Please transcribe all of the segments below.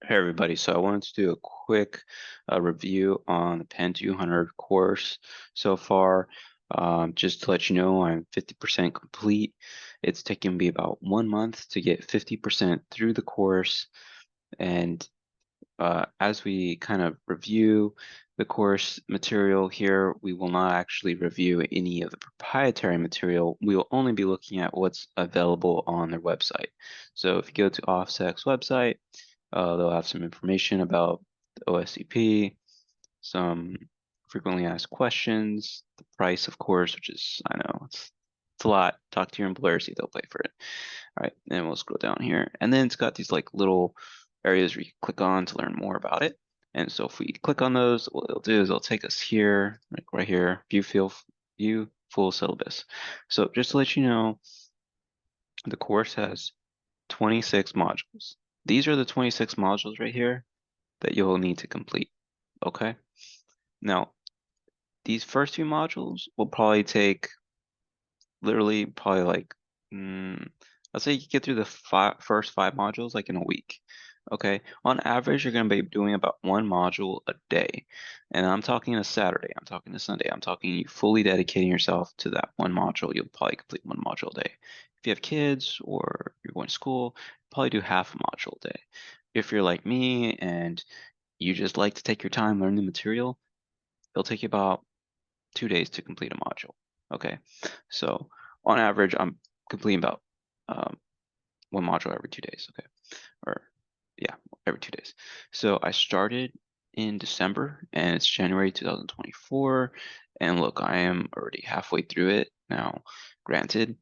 Hey everybody, so I wanted to do a quick review on the PEN200 course so far. Just to let you know, I'm 50% complete. It's taken me about 1 month to get 50% through the course. And as we kind of review the course material here, we will not actually review any of the proprietary material. We will only be looking at what's available on their website. So if you go to OFSEC's website, they'll have some information about the OSCP, some frequently asked questions, the price, of course, which is, I know, it's a lot. Talk to your employer, see if they'll pay for it. All right, and we'll scroll down here. And then it's got these like little areas where you click on to learn more about it. And so if we click on those, what it'll do is it'll take us here, like right here, view full syllabus. So just to let you know, the course has 26 modules. These are the 26 modules right here that you'll need to complete. Okay. Now, these first few modules will probably take literally probably like, let's say you get through the first 5 modules like in a week. Okay. On average, you're going to be doing about 1 module a day. And I'm talking a Saturday, I'm talking a Sunday, I'm talking you fully dedicating yourself to that 1 module. You'll probably complete 1 module a day. If you have kids or you're going to school, probably do half a module a day. If you're like me and you just like to take your time, learn the material, it'll take you about 2 days to complete a module. Okay, so on average, I'm completing about um, 1 module every 2 days. Okay, or yeah, every 2 days. So I started in December and it's January 2024. And look, I am already halfway through it now. Granted,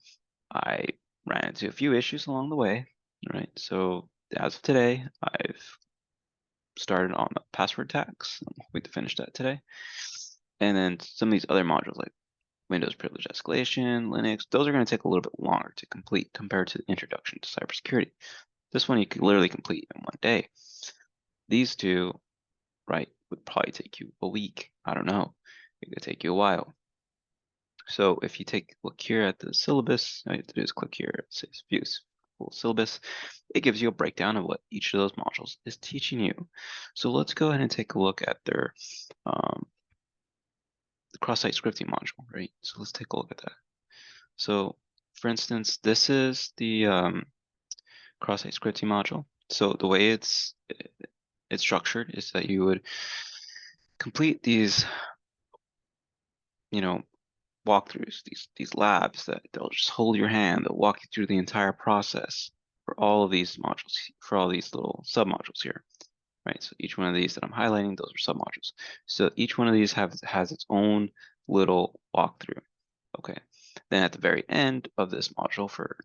I ran into a few issues along the way, right? So as of today, I've started on the password tags. I'm hoping to finish that today. And then some of these other modules like Windows privilege escalation, Linux, those are going to take a little bit longer to complete compared to the introduction to cybersecurity. This one you could literally complete in 1 day. These two, right, would probably take you a week. I don't know. It could take you a while. So if you take a look here at the syllabus, all you have to do is click here, it says views full syllabus. It gives you a breakdown of what each of those modules is teaching you. So let's go ahead and take a look at their the cross-site scripting module, right? So let's take a look at that. So for instance, this is the cross-site scripting module. So the way it's structured is that you would complete these, you know, walkthroughs, these labs that they'll just hold your hand, they'll walk you through the entire process for all of these modules, for all these little sub-modules here, right? So each one of these that I'm highlighting, those are sub-modules. So each one of these has its own little walkthrough. Okay. Then at the very end of this module, for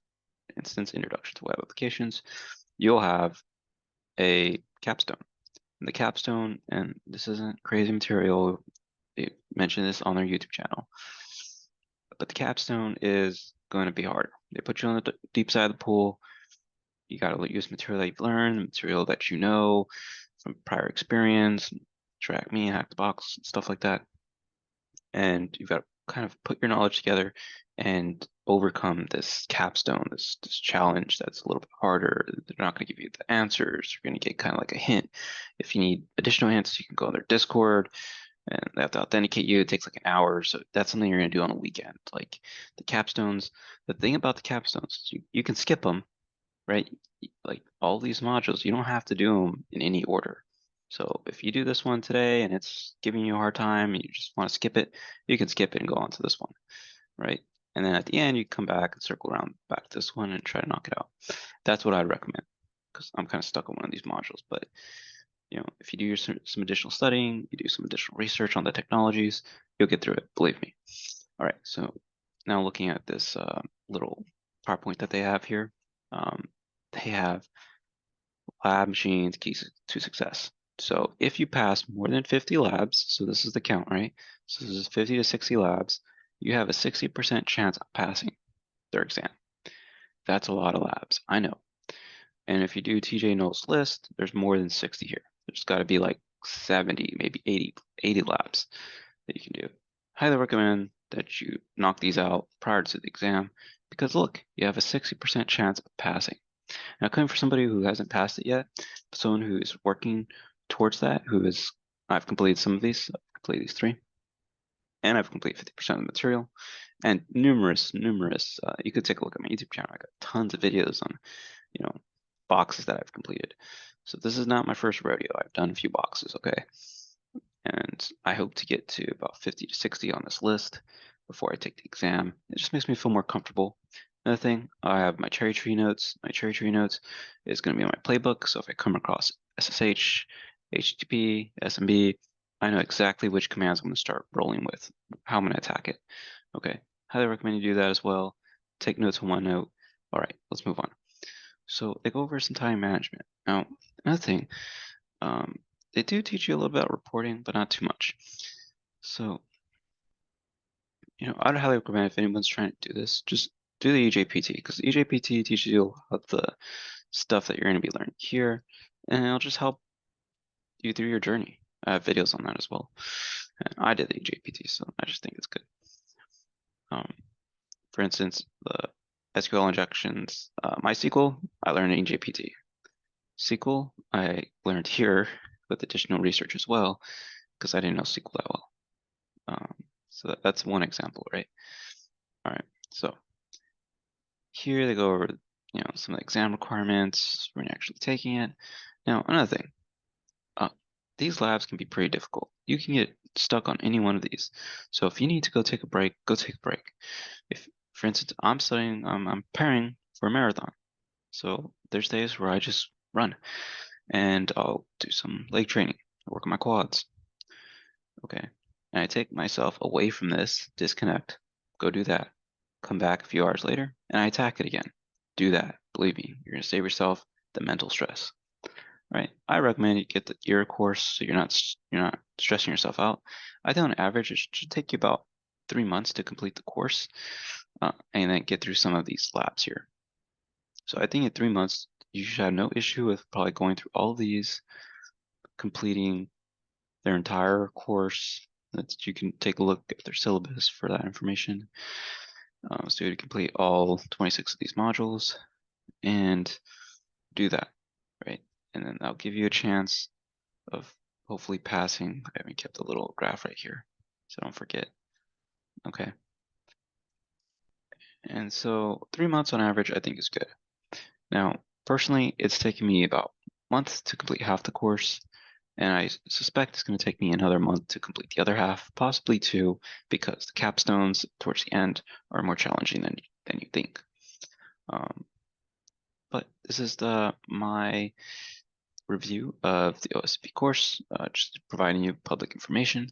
instance, Introduction to Web Applications, you'll have a capstone. And the capstone, and this isn't crazy material, they mention this on their YouTube channel, but the capstone is going to be harder. They put you on the deep side of the pool. You got to use material that you've learned, material that you know from prior experience, track me, hack the box, stuff like that. And you've got to kind of put your knowledge together and overcome this capstone, this challenge that's a little bit harder. They're not going to give you the answers. You're going to get kind of like a hint. If you need additional hints, you can go on their Discord and they have to authenticate you. It takes like an hour. So that's something you're going to do on the weekend. Like the capstones, the thing about the capstones is you can skip them, right? Like all these modules, you don't have to do them in any order. So if you do this one today and it's giving you a hard time and you just want to skip it, you can skip it and go on to this one, right? And then at the end, you come back and circle around back to this one and try to knock it out. That's what I'd recommend because I'm kind of stuck on one of these modules. But if you do some additional studying, you do some additional research on the technologies, you'll get through it. Believe me. All right. So now looking at this little PowerPoint that they have here, they have lab machines keys to success. So if you pass more than 50 labs, so this is the count, right? So this is 50 to 60 labs, you have a 60% chance of passing their exam. That's a lot of labs, I know. And if you do TJ Knowles list, there's more than 60 here. There's got to be like 70, maybe 80 labs that you can do. Highly recommend that you knock these out prior to the exam because look, you have a 60% chance of passing. Now, coming for somebody who hasn't passed it yet, someone who is working towards that, I've completed some of these, I've completed these 3, and I've completed 50% of the material, and numerous, you could take a look at my YouTube channel. I got tons of videos on, boxes that I've completed. So this is not my first rodeo. I've done a few boxes, okay? And I hope to get to about 50 to 60 on this list before I take the exam. It just makes me feel more comfortable. Another thing, I have my cherry tree notes. My cherry tree notes is going to be in my playbook, so if I come across SSH, HTTP, SMB, I know exactly which commands I'm going to start rolling with, how I'm going to attack it. Okay, highly recommend you do that as well. Take notes on OneNote. All right, let's move on. So they go over some time management. Now, another thing, they do teach you a little bit about reporting, but not too much. So, I'd highly recommend if anyone's trying to do this, just do the EJPT, because the EJPT teaches you a lot of the stuff that you're going to be learning here, and it'll just help you through your journey. I have videos on that as well. And I did the EJPT, so I just think it's good. For instance, the SQL injections, MySQL, I learned in EJPT. SQL, I learned here with additional research as well, because I didn't know SQL that well. So that's one example, right? All right, so here they go over, some of the exam requirements when you're actually taking it. Now, another thing, these labs can be pretty difficult. You can get stuck on any one of these. So if you need to go take a break, go take a break. If, for instance, I'm studying, I'm preparing for a marathon. So there's days where I just run and I'll do some leg training, work on my quads. Okay. And I take myself away from this, disconnect, go do that, come back a few hours later, and I attack it again. Do that. Believe me, you're going to save yourself the mental stress. Right? I recommend you get the year course so you're not stressing yourself out. I think on average it should take you about 3 months to complete the course, and then get through some of these labs here. So I think in 3 months you should have no issue with probably going through all of these, completing their entire course. You can take a look at their syllabus for that information. So you complete all 26 of these modules and do that, right? And then that'll give you a chance of hopefully passing. I haven't kept a little graph right here, so don't forget. Okay. And so 3 months on average, I think is good. Now, personally, it's taken me about a month to complete half the course, and I suspect it's going to take me another month to complete the other half, possibly 2, because the capstones towards the end are more challenging than you think. But this is my review of the OSCP course, just providing you public information.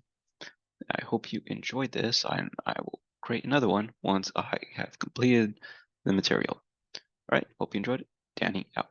I hope you enjoyed this, and I will create another one once I have completed the material. All right, hope you enjoyed it. Danny out.